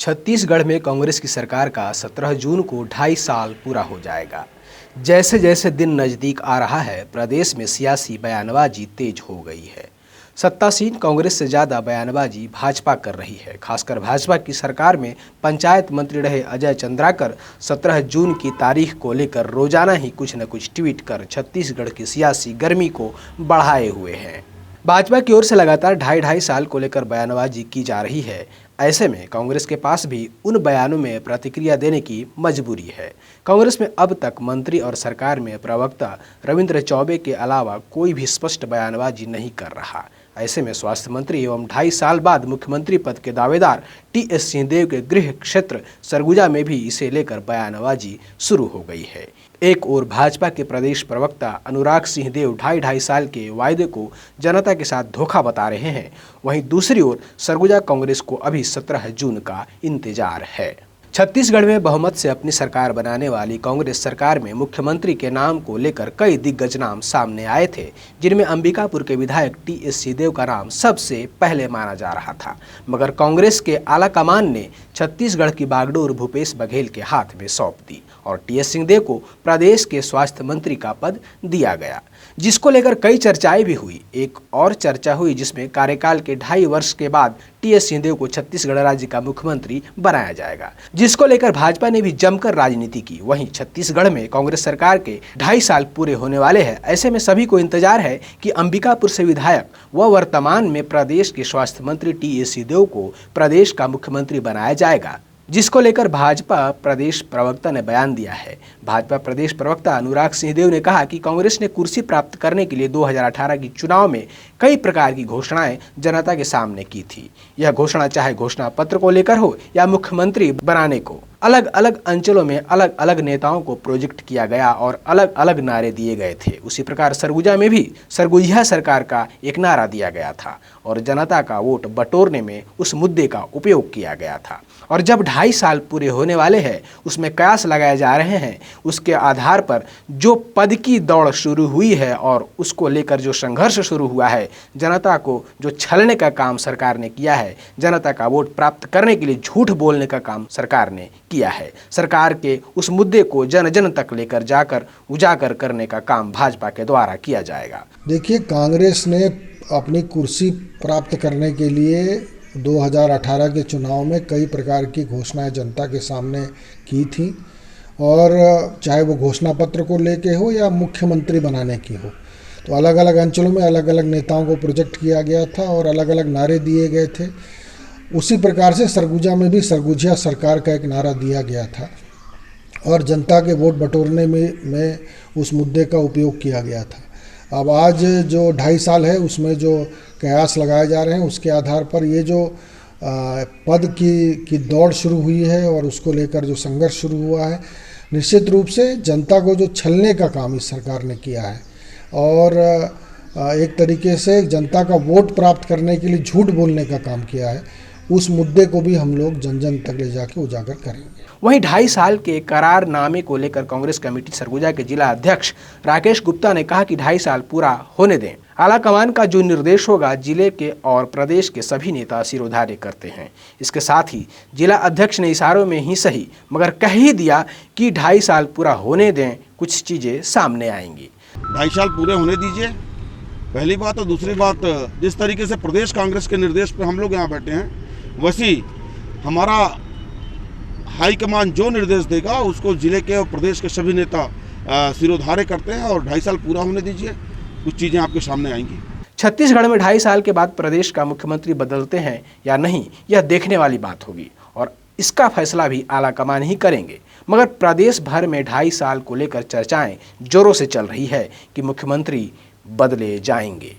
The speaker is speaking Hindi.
छत्तीसगढ़ में कांग्रेस की सरकार का 17 जून को 2.5 साल पूरा हो जाएगा। जैसे जैसे दिन नज़दीक आ रहा है, प्रदेश में सियासी बयानबाजी तेज हो गई है। सत्तासीन कांग्रेस से ज़्यादा बयानबाजी भाजपा कर रही है। खासकर भाजपा की सरकार में पंचायत मंत्री रहे अजय चंद्राकर 17 जून की तारीख को लेकर रोजाना ही कुछ न कुछ ट्वीट कर छत्तीसगढ़ की सियासी गर्मी को बढ़ाए हुए हैं। भाजपा की ओर से लगातार 2.5 साल को लेकर बयानबाजी की जा रही है। ऐसे में कांग्रेस के पास भी उन बयानों में प्रतिक्रिया देने की मजबूरी है। कांग्रेस में अब तक मंत्री और सरकार में प्रवक्ता रविंद्र चौबे के अलावा कोई भी स्पष्ट बयानबाजी नहीं कर रहा। ऐसे में स्वास्थ्य मंत्री एवं 2.5 साल बाद मुख्यमंत्री पद के दावेदार टी.एस. सिंहदेव के गृह क्षेत्र सरगुजा में भी इसे लेकर बयानबाजी शुरू हो गई है। एक ओर भाजपा के प्रदेश प्रवक्ता अनुराग सिंहदेव 2.5 साल के वायदे को जनता के साथ धोखा बता रहे हैं, वहीं दूसरी ओर सरगुजा कांग्रेस को अभी 17 जून का इंतजार है। छत्तीसगढ़ में बहुमत से अपनी सरकार बनाने वाली कांग्रेस सरकार में मुख्यमंत्री के नाम को लेकर कई दिग्गज नाम सामने आए थे, जिनमें अंबिकापुर के विधायक टी.एस. सिंहदेव का नाम सबसे पहले माना जा रहा था। मगर कांग्रेस के आलाकमान ने छत्तीसगढ़ की बागडोर भूपेश बघेल के हाथ में सौंप दी और टी.एस. सिंहदेव को प्रदेश के स्वास्थ्य मंत्री का पद दिया गया, जिसको लेकर कई चर्चाएं भी हुई। एक और चर्चा हुई जिसमें कार्यकाल के 2.5 वर्ष के बाद टी.एस. सिंहदेव को छत्तीसगढ़ राज्य का मुख्यमंत्री बनाया जाएगा, जिसको लेकर भाजपा ने भी जमकर राजनीति की। वहीं छत्तीसगढ़ में कांग्रेस सरकार के 2.5 साल पूरे होने वाले हैं। ऐसे में सभी को इंतजार है कि अंबिकापुर से विधायक व वर्तमान में प्रदेश के स्वास्थ्य मंत्री टी.एस. सिंहदेव को प्रदेश का मुख्यमंत्री बनाया जाएगा, जिसको लेकर भाजपा प्रदेश प्रवक्ता ने बयान दिया है। भाजपा प्रदेश प्रवक्ता अनुराग सिंहदेव ने कहा कि कांग्रेस ने कुर्सी प्राप्त करने के लिए 2018 की चुनाव में कई प्रकार की घोषणाएं जनता के सामने की थी। यह घोषणा चाहे घोषणा पत्र को लेकर हो या मुख्यमंत्री बनाने को, अलग अलग अंचलों में अलग अलग नेताओं को प्रोजेक्ट किया गया और अलग अलग नारे दिए गए थे। उसी प्रकार सरगुजा में भी सरगुजिया सरकार का एक नारा दिया गया था और जनता का वोट बटोरने में उस मुद्दे का उपयोग किया गया था। और जब 2.5 साल पूरे होने वाले हैं, उसमें कयास लगाए जा रहे हैं। उसके आधार पर जो पद की दौड़ शुरू हुई है और उसको लेकर जो संघर्ष शुरू हुआ है, जनता को जो छलने का काम सरकार ने किया है, जनता का वोट प्राप्त करने के लिए झूठ बोलने का काम सरकार ने किया है। सरकार के उस मुद्दे को जन जन तक लेकर जाकर उजागर करने का काम भाजपा के द्वारा किया जाएगा। देखिए, कांग्रेस ने अपनी कुर्सी प्राप्त करने के लिए 2018 के चुनाव में कई प्रकार की घोषणाएं जनता के सामने की थी, और चाहे वो घोषणा पत्र को लेके हो या मुख्यमंत्री बनाने की हो, तो अलग अलग अंचलों में अलग अलग नेताओं को प्रोजेक्ट किया गया था और अलग अलग नारे दिए गए थे। उसी प्रकार से सरगुजा में भी सरगुजिया सरकार का एक नारा दिया गया था और जनता के वोट बटोरने में उस मुद्दे का उपयोग किया गया था। अब आज जो 2.5 साल है, उसमें जो कयास लगाए जा रहे हैं, उसके आधार पर ये जो पद की दौड़ शुरू हुई है और उसको लेकर जो संघर्ष शुरू हुआ है, निश्चित रूप से जनता को जो छलने का काम इस सरकार ने किया है और एक तरीके से जनता का वोट प्राप्त करने के लिए झूठ बोलने का काम किया है, उस मुद्दे को भी हम लोग जन जन तक ले जाके उजागर करेंगे। वहीं 2.5 साल के करारनामे को लेकर कांग्रेस कमेटी सरगुजा के जिला अध्यक्ष राकेश गुप्ता ने कहा कि 2.5 साल पूरा होने दें। आलाकमान का जो निर्देश होगा, जिले के और प्रदेश के सभी नेता सिरोधार्य करते हैं। इसके साथ ही जिला अध्यक्ष ने इशारों में ही सही मगर कह ही दिया कि 2.5 साल पूरा होने दें, कुछ चीजें सामने आएंगी। 2.5 साल पूरे होने दीजिए, पहली बात। और दूसरी बात, जिस तरीके से प्रदेश कांग्रेस के निर्देश पर हम लोग यहाँ बैठे हैं, वैसी हमारा हाईकमान जो निर्देश देगा उसको जिले के और प्रदेश के सभी नेता सिरोधार्य करते हैं और 2.5 साल पूरा होने दीजिए, कुछ चीज़ें आपके सामने आएंगी। छत्तीसगढ़ में 2.5 साल के बाद प्रदेश का मुख्यमंत्री बदलते हैं या नहीं, यह देखने वाली बात होगी और इसका फैसला भी आलाकमान ही करेंगे। मगर प्रदेश भर में 2.5 साल को लेकर चर्चाएं जोरों से चल रही है कि मुख्यमंत्री बदले जाएंगे।